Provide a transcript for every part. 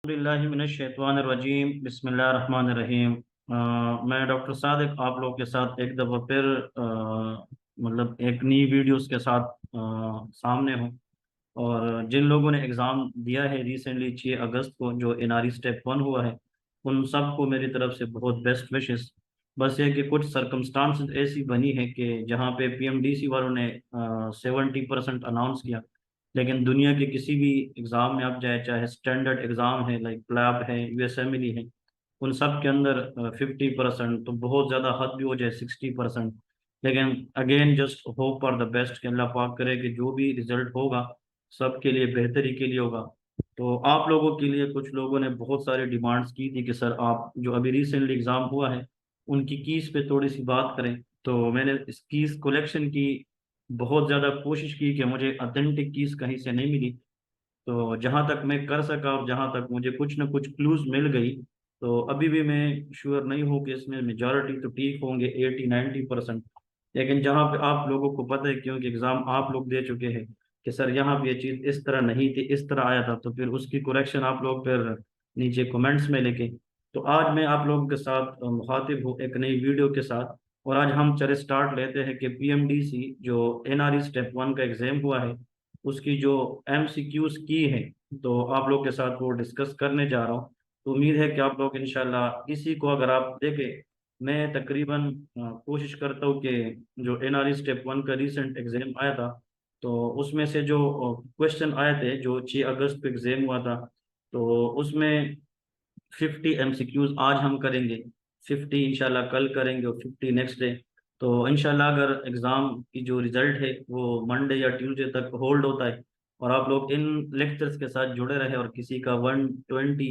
बिस्मिल्लाहिमिनश्शैतानिर्रजीम बिस्मिल्लाहिर्रहमानिर्रहीम। मैं डॉक्टर सादिक आप लोग के साथ एक दफ़ा फिर मतलब एक नई वीडियोस के साथ सामने हूँ। और जिन लोगों ने एग्ज़ाम दिया है रिसेंटली 6 अगस्त को जो एनआरई स्टेप 1 हुआ है, उन सबको मेरी तरफ से बहुत बेस्ट विशेस। बस ये कि कुछ सरकमस्टांसेस ऐसी बनी है कि जहाँ पे पीएमडीसी वालों ने 70% अनाउंस किया, लेकिन दुनिया के किसी भी एग्ज़ाम में आप जाए, चाहे स्टैंडर्ड एग्ज़ाम है लाइक प्लैब है, यूएसएमएलई है, उन सब के अंदर 50%, तो बहुत ज़्यादा हद भी हो जाए 60%। लेकिन again just hope for the best कि अल्लाह पाक करे कि जो भी रिजल्ट होगा सबके लिए बेहतरी के लिए होगा। तो आप लोगों के लिए कुछ लोगों ने बहुत सारी डिमांड्स की थी कि सर आप जो अभी रिसेंटली एग्ज़ाम हुआ है उनकी कीस पे थोड़ी सी बात करें। तो मैंने इस कीस कलेक्शन की बहुत ज़्यादा कोशिश की कि मुझे ऑथेंटिक कीस कहीं से नहीं मिली। तो जहाँ तक मैं कर सका और जहाँ तक मुझे कुछ ना कुछ क्लूज मिल गई, तो अभी भी मैं श्योर नहीं हूँ कि इसमें मेजॉरिटी तो ठीक होंगे 80-90%। लेकिन जहाँ पे आप लोगों को पता है, क्योंकि एग्ज़ाम आप लोग दे चुके हैं, कि सर यहाँ पे ये चीज़ इस तरह नहीं थी इस तरह आया था, तो फिर उसकी करेक्शन आप लोग फिर नीचे कमेंट्स में लेके। तो आज मैं आप लोगों के साथ मुखातिब हूँ एक नई वीडियो के साथ। और आज हम चले स्टार्ट लेते हैं कि पीएमडीसी जो एनआरई स्टेप 1 का एग्जाम हुआ है उसकी जो एमसीक्यूज की है, तो आप लोग के साथ वो डिस्कस करने जा रहा हूँ। तो उम्मीद है कि आप लोग इंशाल्लाह इसी को अगर आप देखें, मैं तकरीबन कोशिश करता हूँ कि जो एनआरई स्टेप 1 का रिसेंट एग्जाम आया था, तो उसमें से जो क्वेश्चन आए थे जो 6 अगस्त को एग्जाम हुआ था, तो उसमें 50 एमसीक्यूज आज हम करेंगे, 50 इंशाल्लाह कल करेंगे और 50 नेक्स्ट डे। तो इंशाल्लाह अगर एग्ज़ाम की जो रिज़ल्ट है वो मंडे या ट्यूसडे तक होल्ड होता है और आप लोग इन लेक्चर्स के साथ जुड़े रहे और किसी का 120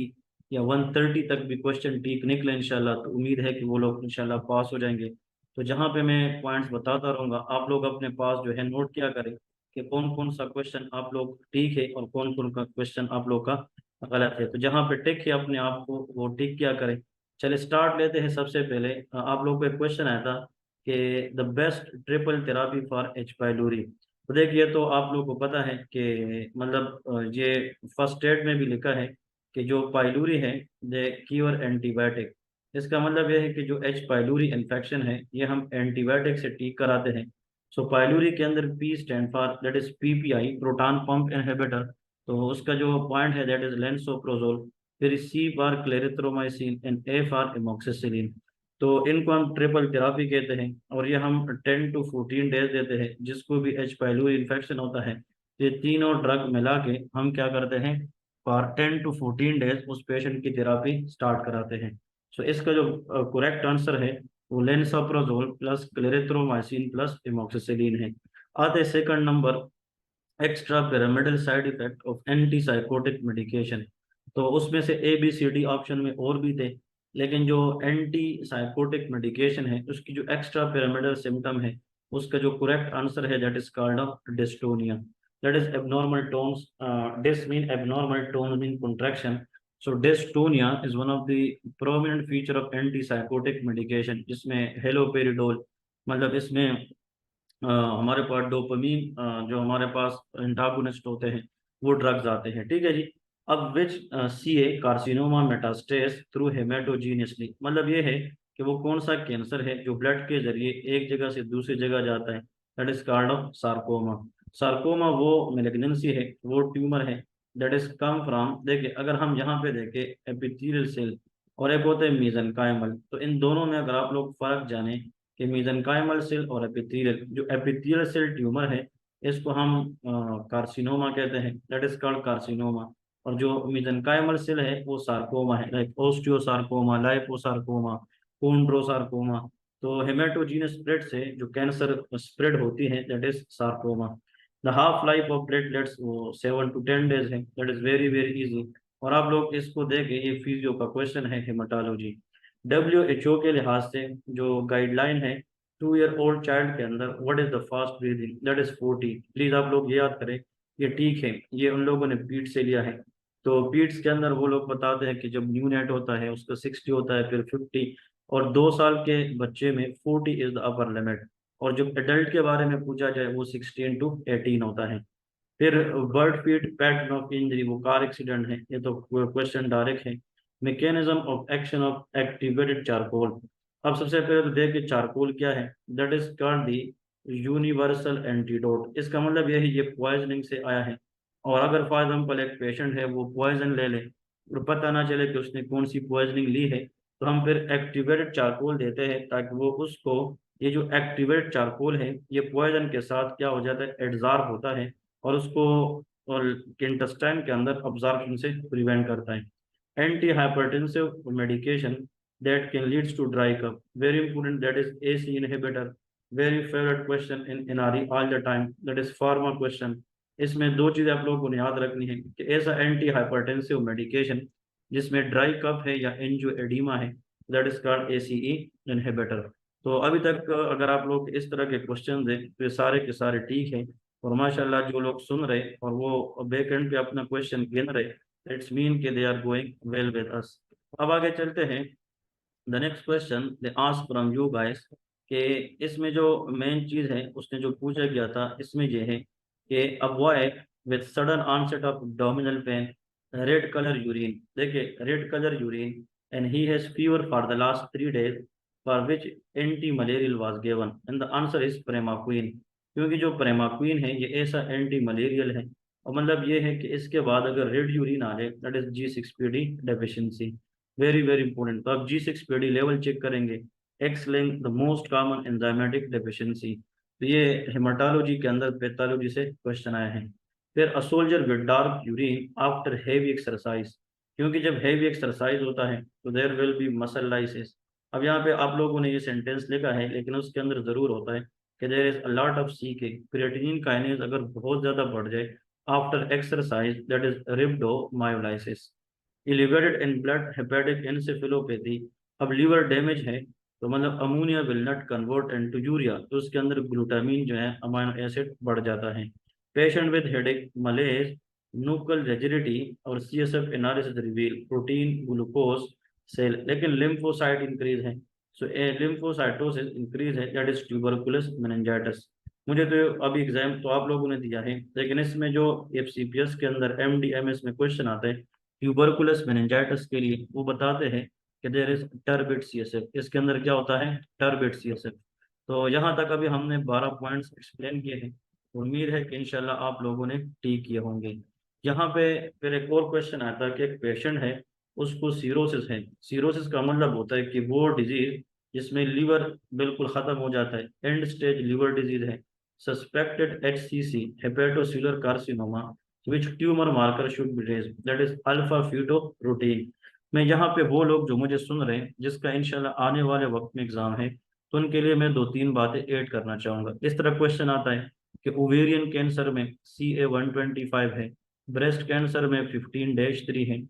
या 130 तक भी क्वेश्चन ठीक निकले इंशाल्लाह, तो उम्मीद है कि वो लोग इंशाल्लाह पास हो जाएंगे। तो जहाँ पे मैं पॉइंट्स बताता रहूँगा, आप लोग अपने पास जो है नोट किया करें कि कौन कौन सा क्वेश्चन आप लोग ठीक है और कौन कौन का क्वेश्चन आप लोग का गलत है। तो जहाँ पे टिक है अपने आप को वो टिक क्या करें। चले स्टार्ट लेते हैं। सबसे पहले आप लोग को एक क्वेश्चन आया था कि the best triple therapy for H pylori. तो देखिए, तो आप लोग को पता है कि मतलब ये फर्स्ट एड में भी लिखा है कि जो पाइलोरी है दे क्योर एंटीबायोटिक। इसका मतलब यह है कि जो एच पाइलोरी इन्फेक्शन है ये हम एंटीबायोटिक से ठीक कराते हैं। सो पाइलोरी के अंदर P stand for that is PPI, proton pump inhibitor. तो उसका जो पॉइंट है दैट इज लेंसोप्रोजोल। फिर C for clarithromycin and A for amoxicillin. तो इनको हम ट्रिपल थेरापी कहते हैं और ये हम 10 to 14 डेज देते हैं जिसको भी एच पाइलोरी इन्फेक्शन होता है। ये तीनों ड्रग मिला के हम क्या करते हैं, फॉर 10 to 14 डेज उस पेशेंट की थेरापी स्टार्ट कराते हैं। सो इसका जो करेक्ट आंसर है वो lansoprazole plus clarithromycin plus amoxicillin है। आते second number, extra pyramidal side effect of anti psychotic medication. तो उसमें से A B C D option में और भी थे, लेकिन जो एंटी साइकोटिक मेडिकेशन है उसकी जो एक्स्ट्रा पिरामिडल सिम्टम है उसका जो करेक्ट आंसर है that is called of dystonia. That is abnormal tones, dys mean abnormal tone mean contraction. So dystonia is one of the prominent feature of anti psychotic medication, जिसमें haloperidol, मतलब इसमें हमारे पास dopamine जो हमारे पास antagonist होते हैं वो ड्रग्स आते हैं। ठीक है जी। अब विच सी ए कार्सिनोमा मेटास्टेस थ्रू हेमेटोजीनियसली, मतलब ये है कि वो कौन सा कैंसर है जो ब्लड के जरिए एक जगह से दूसरी जगह जाता है। That is called of sarcoma. Sarcoma वो मेलिग्नेंसी है, वो ट्यूमर है दैट इज कम फ्रॉम, देखिए अगर हम यहाँ पे देखें एपिथेलियल सेल और एक होता है मेसेनकाइमल, तो इन दोनों में अगर आप लोग फर्क जाने कि मेसेनकाइमल सेल और एपिथेलियल, जो एपिथेलियल सेल ट्यूमर है इसको हम कार्सिनोमा कहते हैं, दैट इज कॉल्ड कार्सिनोमा। और जो मेसेनकाइमल सेल है वो सार्कोमा है, लाइक ओस्टियोसार्कोमा, लाइपोसार्कोमा, कोन्ड्रोसार्कोमा। तो हेमेटोजीनस स्प्रेड से जो कैंसर स्प्रेड होती है that is sarcoma. The half life of platelets वो 7 to 10 डेज है, that is very very easy. और आप लोग इसको देखें, ये फिजियो का क्वेश्चन है हेमाटोलॉजी। WHO के लिहाज से जो गाइडलाइन है 2 ईयर ओल्ड चाइल्ड के अंदर what is the fast breathing, that is 40। Please आप लोग ये याद करें, ये ठीक है, ये उन लोगों ने पीट से लिया है। तो पीट्स के अंदर वो लोग बताते हैं कि जब न्यू नेट होता है उसका 60 होता है, फिर 50, और 2 साल के बच्चे में 40 इज द अपर लिमिट। और जब एडल्ट के बारे में पूछा जाए वो 16 to 18 होता है। फिर bird feet pattern of injury, वो कार एक्सीडेंट है, ये तो क्वेश्चन डायरेक्ट है। Mechanism of action of activated charcoal. अब सबसे पहले तो देखिए चारकोल क्या है, that is called the universal antidote. इसका मतलब ये है ये पॉइजनिंग से आया है। और अगर फॉर एग्जाम्पल एक पेशेंट है वो पॉइजन ले ले और पता ना चले कि उसने कौन सी पॉइजनिंग ली है, तो हम फिर एक्टिवेटेड चारकोल देते हैं ताकि वो उसको, ये जो एक्टिवेटेड चारकोल है ये पॉइजन के साथ क्या हो जाता है, एड्जॉर्ब होता है और उसको और इंटेस्टाइन के अंदर अब्जॉर्प्शन से प्रिवेंट करता है। Anti hypertensive medication that can leads to dry cough, very important, that is ACE inhibitor. Very favourite question in NRE all the time, that is pharma question. इसमें दो चीजें आप लोगों को याद रखनी है कि ऐसा एंटी हाइपरटेंसिव मेडिकेशन जिसमें ड्राई कप है या एंजियो एडिमा है, that is called ACE inhibitor. तो अभी तक अगर आप लोग इस तरह के क्वेश्चन हैं तो ये सारे के सारे ठीक है। और माशाल्लाह जो लोग सुन रहे और वो बैक एंड पे अपना क्वेश्चन गिन रहे, इट्स मीन कि they are going well with us. अब आगे चलते हैं। The next question they ask from you guys, कि इसमें जो मेन चीज है उसने जो पूछा गया था इसमें ये है कि a boy with sudden onset of abdominal pain, red colour urine, देखिए red colour urine, and he has fever for the last 3 days, for which anti malarial was given, and the answer is primaquine. क्योंकि जो प्रेमाक्विन है ये ऐसा anti malarial है, और मतलब ये है कि इसके बाद अगर रेड यूरिन आ जाए that is G6PD deficiency. Very very important. तो आप G6PD लेवल चेक करेंगे, x link the most common enzymatic deficiency. तो ये हेमाटोलॉजी के अंदर पैथोलॉजी से क्वेश्चन आए हैं। फिर a soldier with dark urine after heavy exercise, क्योंकि जब हैवी एक्सरसाइज होता है तो there will be muscle lysis. अब यहाँ पे आप लोगों ने ये सेंटेंस लिखा है लेकिन उसके अंदर जरूर होता है कि there is a lot of C K creatinine kinase अगर बहुत ज्यादा बढ़ जाए after exercise, that is rhabdomyolysis. Elevated in blood hepatic encephalopathy, अब लीवर डैमेज है तो मतलब ammonia will not convert into urea, तो उसके अंदर ग्लूटामीन जो है अमाइनो एसिड बढ़ जाता है। Patient with headache, malaise, nuchal rigidity और CSF analysis reveal protein glucose cell, लेकिन लिम्फोसाइट इंक्रीज है। सो ए लिम्फोसाइटोसिस इंक्रीज है, दैट इज ट्यूबरकुलस मेनिंजाइटिस। मुझे तो अभी एग्जाम तो आप लोगों ने दिया है लेकिन इसमें जो FCPS के अंदर MDMS में क्वेश्चन आता है ट्यूबरकुलस मेनिंजाइटिस के लिए, वो बताते हैं कि देयर इज टर्बिड CSF, इसके अंदर क्या होता है, टर्बिड CSF। तो यहाँ तक अभी हमने 12 पॉइंट्स एक्सप्लेन किए हैं। उम्मीद है कि इंशाल्लाह आप लोगों ने ठीक किए होंगे। यहाँ पे फिर एक और क्वेश्चन आता है कि एक पेशेंट है उसको सीरोसिस है। सीरोसिस का मतलब होता है कि वो डिजीज जिसमें लीवर बिल्कुल खत्म हो जाता है, एंड स्टेज लीवर डिजीज है। Suspected HCC hepatocellular carcinoma, which tumour marker should be raise, that is alpha fetoprotein. मैं यहाँ पे वो लोग जो मुझे सुन रहे हैं जिसका इंशाल्लाह आने वाले वक्त में एग्जाम है, तो उनके लिए मैं 2-3 बातें ऐड करना चाहूंगा। इस तरह क्वेश्चन आता है कि ओवेरियन कैंसर में CA-125 है, ब्रेस्ट कैंसर में 15-3 है,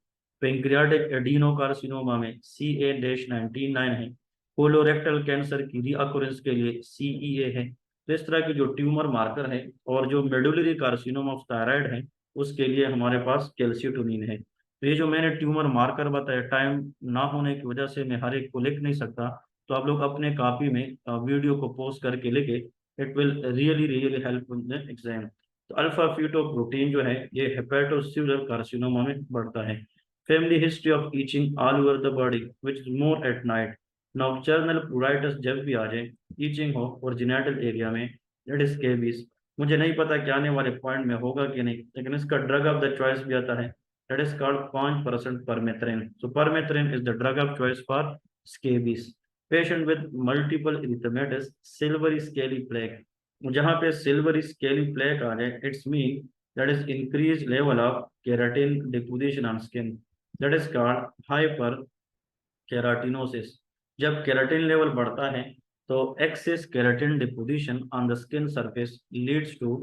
पेंक्रियाटिक एडिनोकार्सिनोमा में CA-99 है, कोलोरेक्टल कैंसर की रीअक्रेंस के लिए CEA है। तो इस तरह की जो ट्यूमर मार्कर है, और जो मेडुलरी कार्सिनोमा ऑफ थायराइड है उसके लिए हमारे पास कैल्शियोटोनिन है। तो ये जो मैंने ट्यूमर मार्कर बताया, टाइम ना होने की वजह से मैं हर एक को लिख नहीं सकता, तो आप लोग अपने कॉपी में वीडियो को पॉज करके लिखे, it will really really help in the exam. तो अल्फा फ्यूटोप्रोटीन जो है ये हेपेटोसेलुलर कार्सिनोमा में बढ़ता है। Family history of itching all over the body which is more at night. Nocturnal प्लूराइटिस जब भी आ जाए, ईचिंग हो और जेनिटल एरिया में, दैट इज स्केबीज। मुझे नहीं पता कि आने वाले पॉइंट में होगा कि नहीं, लेकिन इसका ड्रग ऑफ द चॉइस भी आता है, that is called 5% permethrin. So permethrin is the drug of choice for scabies. Patient with multiple erythematous, silvery scaly plaque, जहाँ पे सिल्वरी स्केली प्लेग आ जाए it's mean that is increase level of keratin deposition on skin, that is called hyper keratosis. जब keratin level बढ़ता है तो excess keratin deposition on the skin surface leads to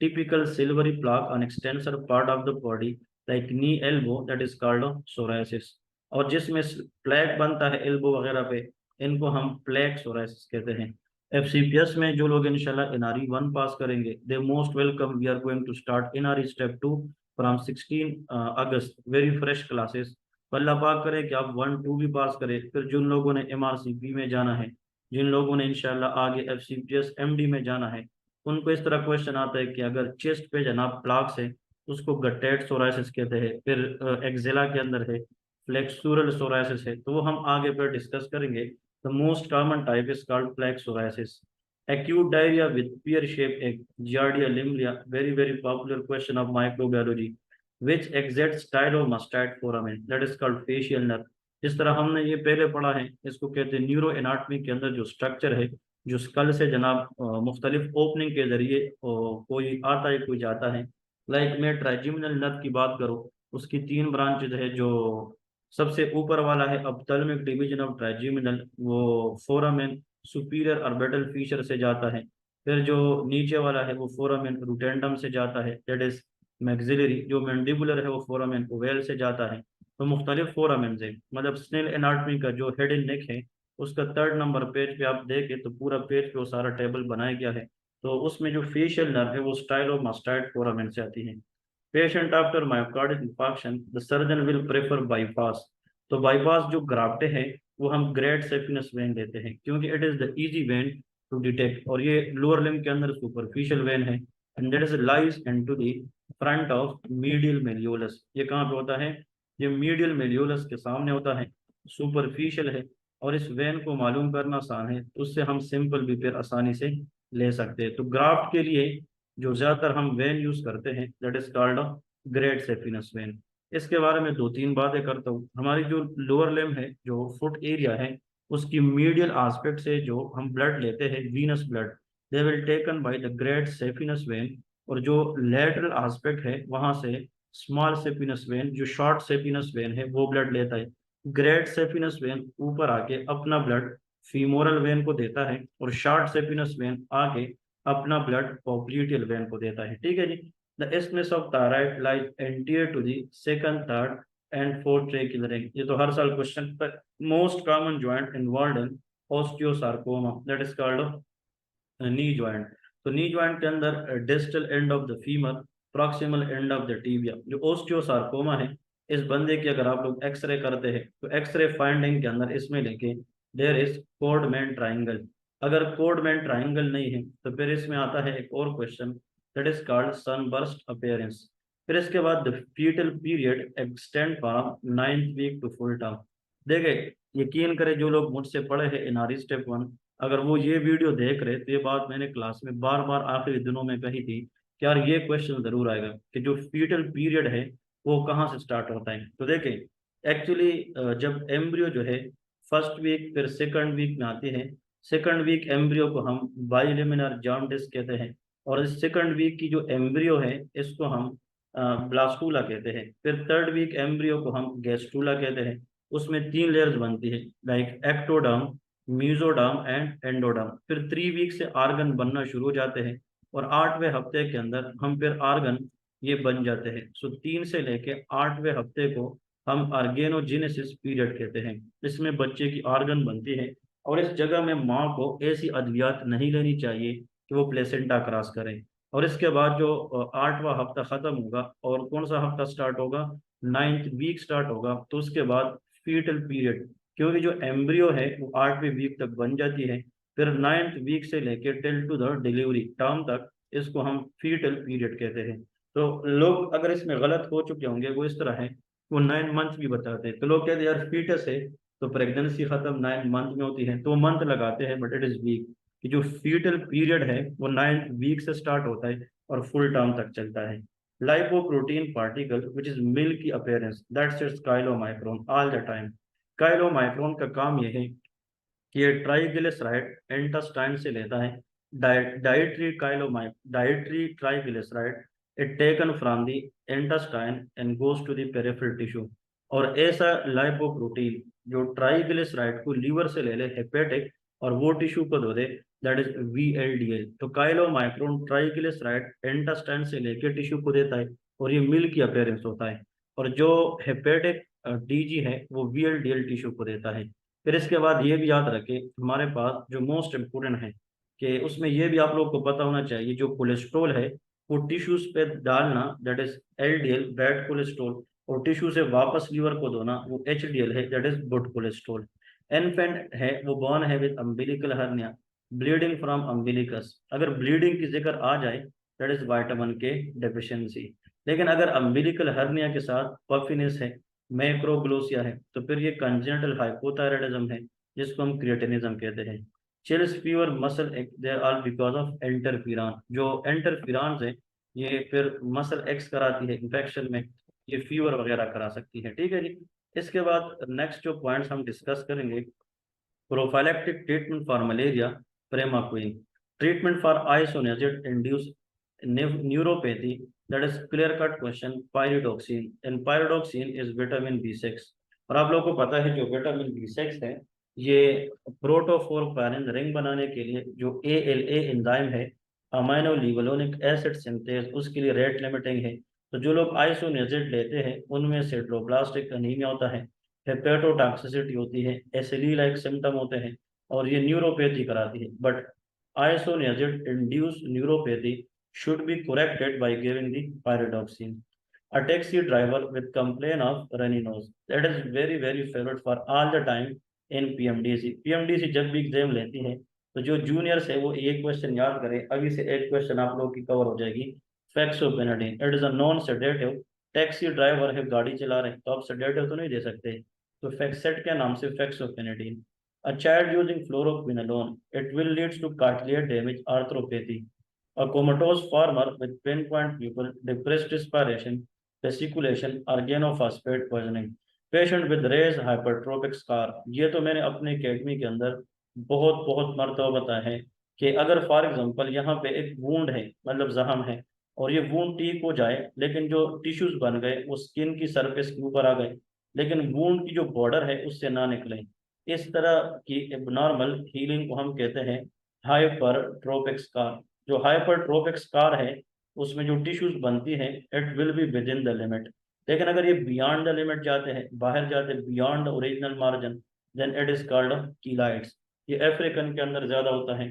typical silvery plaque on extensor part of the body like knee elbow, that is called psoriasis. और जिसमें plaque बनता है elbow वगैरह पे, इनको हम प्लेक सोरायसिस कहते हैं। FCPS में जो लोग इंशाल्लाह NRE 1 पास करेंगे, they most welcome, we are going to start NRE step 2 from 16 August, very fresh classes. तो अल्लाह पाक करे कि आप 1-2 भी पास करें। फिर जिन लोगों ने MRCP में जाना है, जिन लोगों ने इंशाल्लाह आगे FCPS MD में जाना है, उनको इस तरह क्वेश्चन आता है कि अगर चेस्ट पे जनाब प्लाक्स है तो उसको गट्टेट सोराइसिस कहते हैं, फिर एक्जिला के अंदर है फ्लेक्सुरल सोराइसिस है, तो वो हम आगे पर डिस्कस करेंगे। The most common type is called flex psoriasis. acute diarrhea with pear shaped egg, giardia limblia, very very popular question of microbiology, which exerts stylomastite foramen, that is called facial nerve। जिस तरह हमने ये पहले पढ़ा है, इसको कहते हैं न्यूरो एनाटमी के अंदर जो स्ट्रक्चर है, जो स्कल से जनाब मुख्तलिफ ओपनिंग के जरिए कोई आता है कोई जाता है। लाइक मैं ट्राइजेमिनल नर्व की बात करूँ, उसकी तीन ब्रांचेज है। जो सबसे ऊपर वाला है अपथल्मिक डिवीजन ऑफ ट्राइजेमिनल, वो फोरामेन सुपीरियर ऑर्बिटल फीचर से जाता है। फिर जो नीचे वाला है वो फोरामेन रूटेंडम से जाता है, दैट इज मैक्सिलरी। जो मैंडिबुलर है वो फोरामेन ओवेल से जाता है। तो मुख्तलिफ फोरामेन है, मतलब स्नेल एनाटमी का जो हेड एंड नेक है, उसका 3rd नंबर पेज पे आप देखें तो पूरा पेज पे वो सारा टेबल बनाया गया है। तो उसमें जो फेशियल नर्व है वो स्टाइलोमास्टाइड फोरामेन से आती है। Patient after myocardial infarction the surgeon will prefer bypass. तो बाईपास जो ग्राफ्टे है वो हम ग्रेट सेफिनस वेन देते हैं, क्योंकि it is the easy vein to detect, और ये लोअर लिम्ब के अंदर सुपरफिशियल वेन है, and that is lies into the front of medial malleolus. ये कहाँ पे होता है? ये मीडियल मेलियोलस के सामने होता है, सुपरफिशियल है, और इस वेन को मालूम करना आसान है, तो उससे हम सिंपल भी फिर आसानी से ले सकते हैं। तो ग्राफ्ट के लिए जो ज्यादातर हम वेन यूज करते हैं, that is called great saphenous vein. इसके बारे में दो तीन बातें करता हूँ। हमारी जो लोअर लिम्ब है, जो फुट एरिया है, उसकी मीडियल एस्पेक्ट से जो हम ब्लड लेते हैं, venous blood, they will taken by the great saphenous vein. और जो लेटरल एस्पेक्ट है वहां से स्मॉल सेफिनस वेन, जो शॉर्ट सेफिनस वेन है, वो ब्लड लेता है। ग्रेट सेफिनस वेन ऊपर आके अपना ब्लड फीमोरल वेन को देता है, और शॉर्ट सेफिनस वेन आगे अपना ब्लड पोप्लिटियल वेन को देता है। ठीक है जी। The isthmus of thyroid lies anterior to the second, third and fourth tracheal ring। ये तो हर साल क्वेश्चन पर। Most common joint involve in osteosarcoma, that is called knee joint. तो नी ज्वाइंट के अंदर distal end of the femur, proximal end of the tibia, जो osteosarcoma है, इस बंदे की अगर आप लोग एक्सरे करते हैं तो एक्सरे फाइंडिंग के अंदर इसमें लेके देयर इज कोडमैन ट्राइंगल। अगर कोडमैन ट्राइंगल नहीं है तो फिर इसमें आता है एक और question, that is called sunburst appearance. फिर इसके बाद the fetal period extend from 9th week to full term. देखिए, यकीन करें जो लोग मुझसे पढ़े हैं एनआरई स्टेप 1, अगर वो ये वीडियो देख रहे तो ये बात मैंने क्लास में बार बार आखिरी दिनों में कही थी कि यार ये क्वेश्चन जरूर आएगा कि जो फीटल पीरियड है वो कहाँ से स्टार्ट होता है। तो देखें, एक्चुअली जब एम्ब्रियो जो है फर्स्ट वीक फिर सेकंड वीक में आती है। सेकंड वीक एम्ब्रियो को हम बाइलेमिनर जॉन्डिस कहते हैं, और इस सेकंड वीक की जो एम्ब्रियो है इसको हम ब्लास्टूला कहते हैं। फिर थर्ड वीक एम्ब्रियो को हम गैस्ट्रूला कहते हैं। उसमें 3 लेयर्स बनती है, like ectoderm, mesoderm and endoderm. फिर 3 वीक से आर्गन बनना शुरू हो जाते हैं, और 8वें हफ्ते के अंदर हम फिर आर्गन ये बन जाते हैं। सो 3 से लेके 8वें हफ्ते को हम आर्गेनोजेनेसिस पीरियड कहते हैं। इसमें बच्चे की आर्गन बनती है, और इस जगह में माँ को ऐसी अद्वियात नहीं लेनी चाहिए कि वो प्लेसेंटा क्रॉस करें। और इसके बाद जो 8वां हफ्ता खत्म होगा, और कौन सा हफ्ता स्टार्ट होगा? 9th वीक स्टार्ट होगा। तो उसके बाद फीटल पीरियड, क्योंकि जो एम्ब्रियो है वो 8वें वीक तक बन जाती है, फिर 9th वीक से लेके till two the delivery term तक इसको हम फीटल पीरियड कहते हैं। तो लोग अगर इसमें गलत हो चुके होंगे, वो इस तरह है, वो 9 मंथ भी बताते हैं, तो लोग कहते हैं यार फीटस है तो प्रेगनेंसी खत्म 9 मंथ में होती है, तो वो मंथ लगाते हैं, बट इट इज वीक। कि जो फीटल पीरियड है वो 9th वीक से स्टार्ट होता है और फुल टर्म तक चलता है। Lipoprotein particle which is milky appearance, that's it's chylomicron all the time. Chylomicron का काम यह है कि ये ट्राइग्लिसराइड इंटेस्टाइन से लेता है। Dietary triglyceride it taken from the intestine and goes to the peripheral tissue. और ऐसा लाइपोप्रोटीन जो ट्राइग्लिसराइड को लीवर से ले ले हेपेटिक, और वो टिश्यू को दो दे, दैट इज VLDL। तो काइलोमाइक्रोन ट्राइग्लिसराइड इंटेस्टाइन से लेके टिश्यू को देता है, और ये मिल्क की अपीयरेंस होता है। और जो हेपेटिक DG है वो VLDL टिश्यू को देता है। फिर इसके बाद ये भी याद रखें, हमारे पास जो मोस्ट इम्पोर्टेंट है कि उसमें ये भी आप लोग को पता होना चाहिए, जो कोलेस्ट्रॉल है वो टिश्यूज पे डालना, that is LDL bad cholesterol, और टिश्यू से वापस लीवर को धोना वो HDL है, that is good cholesterol. Infant है वो बॉर्न है with umbilical hernia, bleeding from umbilicus, अगर ब्लीडिंग की जिक्र आ जाए दैट इज विटामिन के डेफिशिएंसी। लेकिन अगर अम्बिलिकल हर्निया के साथ पफिनेस है, मैक्रोग्लोसिया है, तो फिर ये कंजेनिटल हाइपोथायराइडिज्म है, जिसको हम क्रिएटिनिज्म कहते हैं। Chills, fever, muscle, they are all because of interferon. जो इंटरफिरान है ये फिर मसल एक्स कराती है इन्फेक्शन में, ये फीवर वगैरह करा सकती है। ठीक है जी। इसके बाद नेक्स्ट जो पॉइंट्स हम डिस्कस करेंगे, prophylactic treatment for malaria, Premaquine. Treatment for isoniazid induced neuropathy, that is clear cut question, pyridoxine. And pyridoxine is vitamin B6। और आप लोगों को पता है जो विटामिन B6 है, ये प्रोटोफोरफायरिन रिंग बनाने के लिए जो ALA एंजाइम है, अमाइनो लिवोलेनिक एसिड सिंथेज, उसके लिए रेट लिमिटिंग है। तो जो लोग आइसोनियाजिड लेते हैं उनमें सिड्रोब्लास्टिक अनीमिया होता है, हेपेटोटॉक्सिसिटी होती है, एसिडी लाइक सिम्टम होते हैं, और ये न्यूरोपैथी कराती है। But isoniazid induce neuropathy should be corrected by giving the pyridoxine. A taxi driver with complaint of runny nose, that is very very favorite for all the time in PMDC। PMDC जब भी exam लेती है तो जो juniors है वो एक question याद करें, अभी से एक क्वेश्चन आप लोगों की कवर हो जाएगी। Fexofenadine, it is a non sedative. Taxi driver है, गाड़ी चला रहे हैं, तो आप सेडेटिव तो नहीं दे सकते, तो फेक्सेट के नाम से fexofenadine. A child using fluoroquinolone, it will leads to cartilage damage, arthropathy. A comatose farmer with pinpoint pupil, depressed respiration, vesiculation, organophosphate poisoning, patient with raised hypertrophic scar। ये तो मैंने अपने एकेडमी के अंदर बहुत बहुत मरतबा बताया है कि अगर फॉर एग्जांपल यहाँ पे एक वूंड है, मतलब जख्म है, और ये वूंड ठीक हो जाए लेकिन जो टिश्यूज बन गए वो स्किन की सरफेस के ऊपर आ गए, लेकिन वूंड की जो बॉर्डर है उससे ना निकले, इस तरह की एबनॉर्मल हीलिंग को हम कहते हैं हाइपरट्रोपिक स्कार। जो हाइपरट्रोपिक स्कार है उसमें जो टिश्यूज बनती हैं it will be with in the limit. लेकिन अगर ये बियॉन्ड द लिमिट जाते हैं, बाहर जाते हैं beyond the original margin, then it is called keloids. ये अफ्रीकन के अंदर ज्यादा होता है।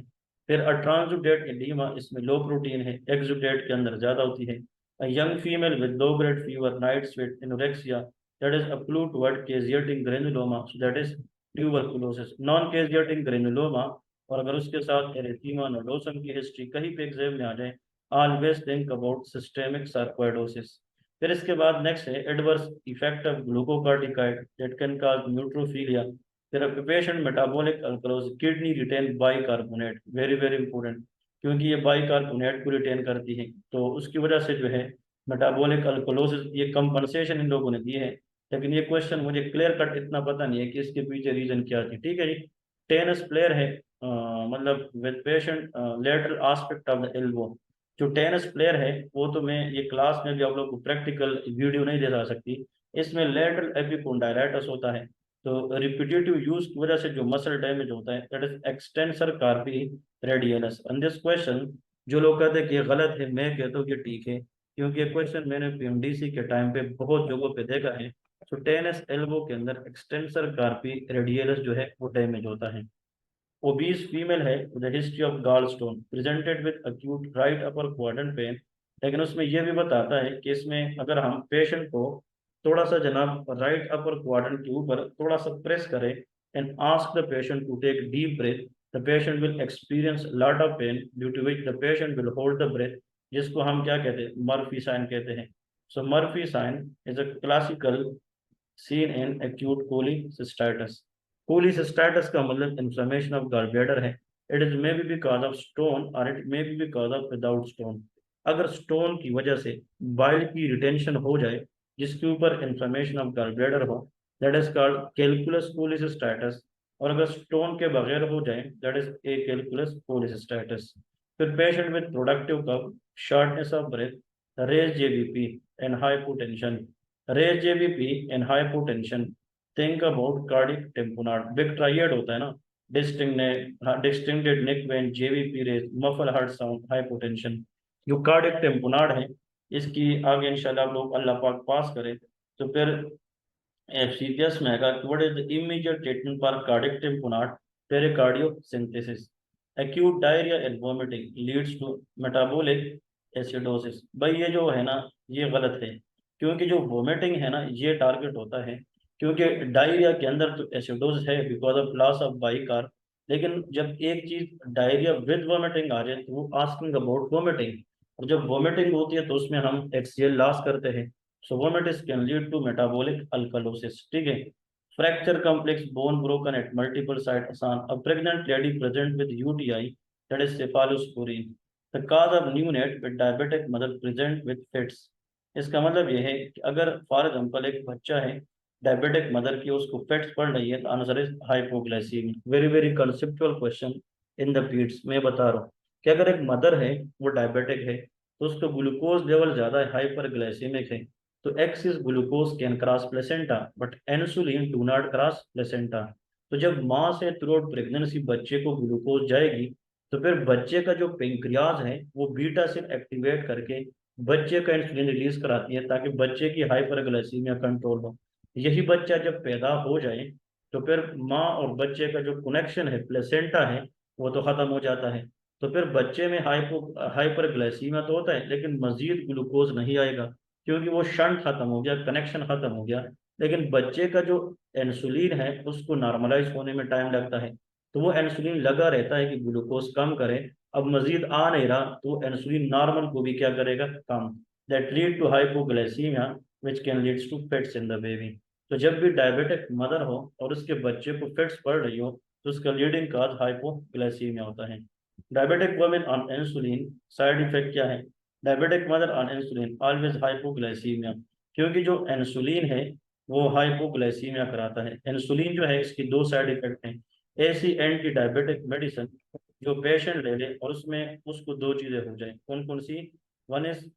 फिर अ ट्रांसुडेट एडीमा, इसमें लो प्रोटीन है, एक्सुडेट के अंदर ज्यादा होती है। A young female with low grade fever, night sweat, anorexia, that is a clue toward caseating granuloma, so that is tuberculosis. Non caseating granuloma, और अगर उसके साथ एरिथीमा नोडोसम की हिस्ट्री कहीं पे एग्जाम में आ जाए, always think about systemic sarcoidosis. फिर इसके बाद नेक्स्ट है adverse effect of glucocorticoid that can cause neutrophilia. फिर patient metabolic alkalosis, kidney retain bicarbonate, very very important, क्योंकि ये बाइकार्बोनेट को रिटेन करती है, तो उसकी वजह से जो है मेटाबॉलिक अल्कलोसिस, ये कंपनसेशन इन लोगों ने दी है। लेकिन ये क्वेश्चन मुझे क्लियर कट इतना पता नहीं है कि इसके पीछे रीजन क्या थी। ठीक है जी। टेनिस प्लेयर है, मतलब with patient lateral aspect of the elbow. जो टेनिस प्लेयर है वो तो मैं ये क्लास में भी आप लोग को प्रैक्टिकल वीडियो नहीं दे जा सकती, इसमें लेटरल एपिकोंडाइलाइटिस होता है, तो रिपीटेटिव यूज की वजह से जो मसल डैमेज होता है that is extensor carpi radialis. And this question, जो लोग कहते हैं कि ये गलत है, मैं कहता हूँ कि ठीक है, क्योंकि ये क्वेश्चन मैंने पीएमडीसी के टाइम पे बहुत जगहों पे देखा है। तो टेनिस एल्बो के अंदर एक्सटेंसर कार्पी रेडियलस जो है वो डैमेज होता है। obese female है with a history of gallstone, presented with acute right upper quadrant pain। लेकिन उसमें यह भी बताता है कि इसमें अगर हम पेशेंट को थोड़ा सा जनाब राइट अपर क्वाड्रेंट के ऊपर थोड़ा सा प्रेस करें and ask the patient to take deep breath, the patient will experience lot of pain due to which the patient will hold the breath, जिसको हम क्या कहते हैं, मर्फी साइन कहते हैं। So Murphy sign is a classical seen in acute cholecystitis। cholecystitis का मतलब inflammation of gallbladder है। It is maybe because of stone or it may be because of without stone। अगर stone की वजह से bile की retention हो जाए जिसके ऊपर inflammation of gallbladder हो, that is called calculus cholecystitis। और अगर stone के बगैर हो जाए that is acalculous cholecystitis। फिर patient with productive cough, shortness of breath, raised JVP and hypotension। Raise JVP and hypotension, think about cardiac tamponade. Big triad होता है ना, distended neck vein, JVP raise, muffle heart sound, hypotension. जो cardiac tamponade है इसकी आगे इंशाल्लाह आप लोग अल्लाह पाक पास करे तो फिर एफसीपीएस में आएगा कि what is the immediate treatment for cardiac tamponade, pericardiocentesis. Acute diarrhoea and vomiting leads to metabolic acidosis. भाई ये जो है ना ये गलत है, क्योंकि जो वोमिटिंग है ना ये टारगेट होता है, क्योंकि डायरिया के अंदर तो एसिडोसिस है बिकॉज ऑफ लॉस ऑफ बाइकार, लेकिन जब एक चीज डायरिया विद वॉमिटिंग आ जाए तो वो आस्किंग अबाउट वॉमिटिंग, और जब वॉमिटिंग होती है तो उसमें हम एक्सीएल लॉस करते हैं। So vomitus can lead to metabolic alkalosis, ठीक है। Fracture complex bone broken at multiple sites on a pregnant lady present with UTI, that is cephalosporin, the cause of neonate with diabetic mother present with fits। इसका मतलब ये है कि अगर for example एक बच्चा है डायबिटिक मदर की, उसको फिट्स पड़ रही है, तो answer is hypoglycaemia. Very very conceptual question in the पीड्स। मैं बता रहा हूँ कि अगर एक मदर है वो डायबिटिक है तो उसका ग्लूकोज लेवल ज्यादा है, हाइपरग्लाइसीमिक है, तो axis glucose can cross placenta but insulin do not cross placenta. तो जब माँ से थ्रू आउट प्रेगनेंसी बच्चे को ग्लूकोज जाएगी तो फिर बच्चे का जो पेंक्रियाज है वो बीटा सेल एक्टिवेट करके बच्चे का इंसुलिन रिलीज कराती है ताकि बच्चे की हाइपरग्लाइसीमिया कंट्रोल हो। यही बच्चा जब पैदा हो जाए तो फिर माँ और बच्चे का जो कनेक्शन है प्लेसेंटा है वो तो खत्म हो जाता है। तो फिर बच्चे में हाइपरग्लाइसीमिया तो होता है लेकिन मजीद ग्लूकोज नहीं आएगा क्योंकि वो शंट खत्म हो गया, कनेक्शन खत्म हो गया। लेकिन बच्चे का जो इंसुलिन है उसको नॉर्मलाइज होने में टाइम लगता है, तो वो इंसुलिन लगा रहता है कि ग्लूकोज कम करे। अब मजीद आ नहीं रहा तो इंसुलिन नॉर्मल को भी क्या करेगा, कम। That lead to hypoglycaemia which can leads to fits in the baby. तो जब भी डायबिटिक मदर हो और उसके बच्चे को फिट्स पड़ रही हो तो उसका लीडिंग काज हाइपोग्लाइसीमिया होता है। Diabetic women on insulin side effect क्या है? Diabetic mother on insulin always hypoglycaemia, क्योंकि जो इंसुलिन है वो हाइपोग्लाइसीमिया कराता है। इंसुलिन जो है इसकी दो साइड इफेक्ट हैं। ऐसी एंटी डायबिटिक मेडिसिन जो पेशेंट ले ले और उसमें उसको दो चीजें हो जाए, कौन कौन सी? One is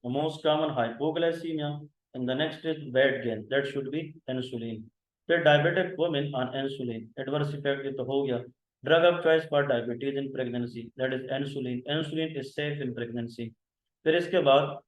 most common hypoglycemia, and the next is weight gain, that should be insulin। फिर diabetic women on insulin, adverse effect ये तो हो गया। drug of choice for diabetes in pregnancy, that is insulin, insulin is safe in pregnancy। फिर इसके बाद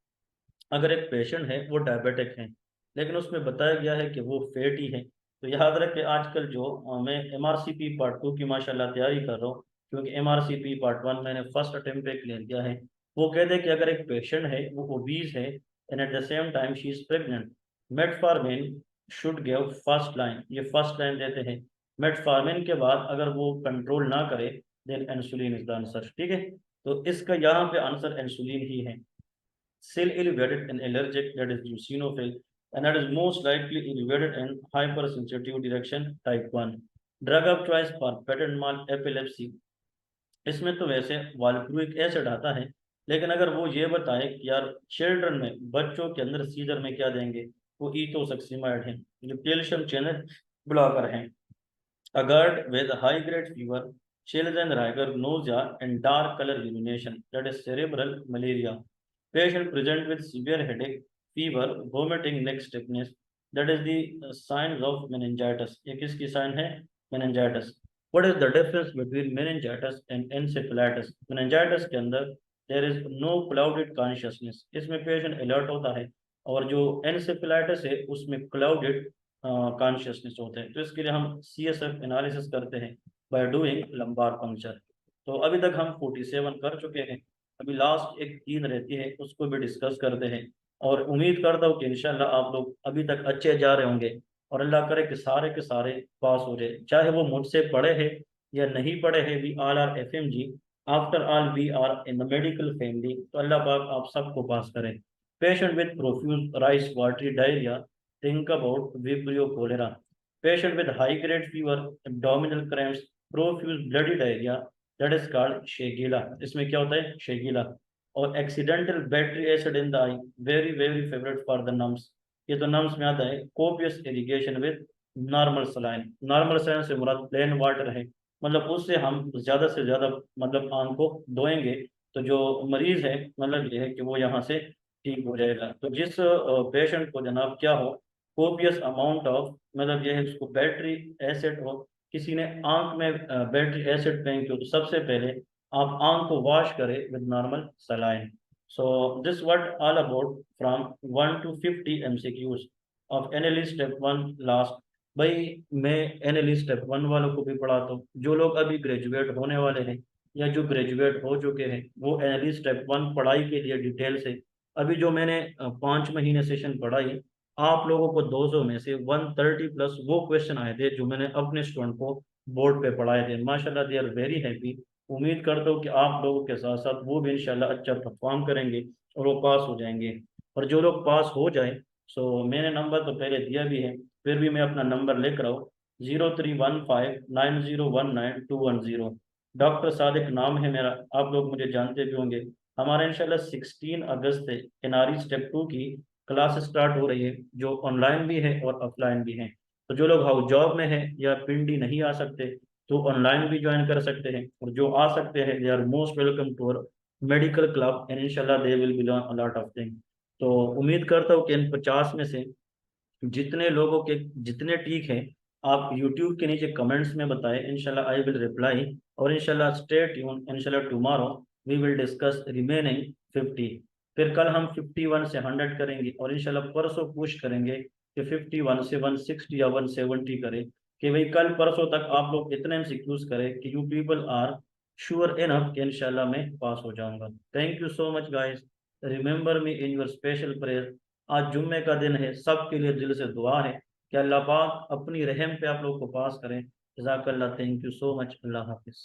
अगर एक पेशेंट है वो डायबिटिक है लेकिन उसमें बताया गया है कि वो फैटी है, तो याद रखें आजकल जो मैं एमआरसीपी पार्ट 2 की माशाल्लाह तैयारी कर रहा हूँ, क्योंकि एमआरसीपी पार्ट 1 मैंने फर्स्ट अटेम्प्ट पे क्लियर किया है। वो कहते हैं कि अगर एक पेशेंट है वो ओबीज है and at the same time she is pregnant, metformin should give first line, ये फर्स्ट लाइन देते हैं। मेटफॉर्मिन के बाद अगर वो कंट्रोल ना करे then insulin is the answer, ठीक है। तो इसका यहाँ पे आंसर इंसुलिन ही है। Still elevated in allergic, that is eosinophil, and that is most likely elevated in hypersensitive direction type 1। Drug of choice for patent mal epilepsy, इसमें तो वैसे वालप्रुइक एसिड आता है, लेकिन अगर वो ये बताए कि यार चिल्ड्रन में बच्चों के अंदर सीजर में क्या देंगे, वो ईटोसक्सीमाइड है जो कैल्शियम चैनल ब्लॉकर है। Agard with high grade fever, chills and rigor, nausea, and dark color urination, that is cerebral malaria. Patient present with severe headache, fever, vomiting, neck stiffness, that is the signs of meningitis। ये किसकी sign है? Meningitis। What is the difference between meningitis and encephalitis? Meningitis के अंदर there is no clouded consciousness, इसमें patient alert होता है, और जो encephalitis है उसमें clouded कॉन्शियसनेस होते हैं। तो इसके लिए हम CSF एनालिसिस करते हैं बाय डूइंग लंबार पंक्चर। तो अभी तक हम 47 कर चुके हैं, अभी लास्ट एक 3 रहती है उसको भी डिस्कस करते हैं। और उम्मीद करता हूँ कि इंशाल्लाह आप लोग अभी तक अच्छे जा रहे होंगे और अल्लाह करे कि सारे के सारे पास हो जाए, चाहे वो मुझसे पढ़े हैं या नहीं पढ़े हैं। We all are FMG, after all we are in the medical family, तो अल्लाह पाक आप सबको पास करें। Patient with profuse rice watery diarrhoea, think about Vibrio cholera। Patient with high grade fever, abdominal cramps, profuse bloody diarrhea, that is called Shigella। इसमें क्या होता है? Shigella। और accidental battery acid in the eye, very very favorite for the numbs। ये तो nums में आता है। copious irrigation with normal saline, normal saline से मुराद plain water है, मतलब उससे हम ज्यादा से ज्यादा मतलब आंख को धोएंगे तो जो मरीज है मतलब ये है कि वो यहाँ से ठीक हो जाएगा। तो जिस पेशेंट को जनाब क्या हो, कोपियस अमाउंट ऑफ, मतलब ये है उसको बैटरी एसिड हो, किसी ने आंख में बैटरी एसिड फेंक हो, तो सबसे पहले आप आंख को वॉश करें with normal saline. So this what all about from 1 to 50 MCQs of NLE step 1 last. भाई मैं NLE स्टेप 1 वालों को भी पढ़ाता हूँ, जो लोग अभी ग्रेजुएट होने वाले हैं या जो ग्रेजुएट हो चुके हैं वो NLE स्टेप 1 पढ़ाई के लिए डिटेल से, अभी जो मैंने 5 महीने सेशन पढ़ाई, आप लोगों को 200 में से 130 प्लस वो क्वेश्चन आए थे जो मैंने अपने स्टूडेंट को बोर्ड पे पढ़ाए थे। माशाल्लाह दे आर वेरी हैप्पी। उम्मीद करता हूँ कि आप लोगों के साथ साथ वो भी इंशाल्लाह अच्छा परफॉर्म करेंगे और वो पास हो जाएंगे। और जो लोग पास हो जाए, सो मैंने नंबर तो पहले दिया भी है, फिर भी मैं अपना नंबर लेकर रहा हूँ, 0315901921 डॉक्टर सादिक नाम है मेरा। आप लोग मुझे जानते भी होंगे। हमारा इंशाल्लाह 16 अगस्त से एनआरई स्टेप 2 की क्लास स्टार्ट हो रही है, जो ऑनलाइन भी है और ऑफलाइन भी है। तो जो लोग हाउस जॉब में है या पिंडी नहीं आ सकते, तो ऑनलाइन भी ज्वाइन कर सकते हैं, और जो आ सकते हैं they are most welcome to our medical club, and इंशाल्लाह they will be learn a lot of thing. तो उम्मीद करता हूँ कि इन 50 में से जितने लोगों के जितने ठीक है, आप यूट्यूब के नीचे कमेंट्स में बताएं, इंशाल्लाह आई विल रिप्लाई। और इंशाल्लाह स्टे ट्यून, इंशाल्लाह tomorrow we will discuss remaining 50। फिर कल हम 51 से 100 करेंगे, और इंशाल्लाह परसों पुश करेंगे कि 51 से 160 या 170 करें, कि भाई कल परसों तक आप लोग इतने एमसीक्यूज करें कि you people are sure enough कि इंशाल्लाह मैं पास हो जाऊंगा। Thank you so much guys, remember me in your special prayer. आज जुम्मे का दिन है, सबके लिए दिल से दुआ है कि अल्लाह पाक अपनी रहम पे आप लोग को पास करें। जज़ाकल्लाह, थैंक यू सो मच, अल्लाह हाफिज।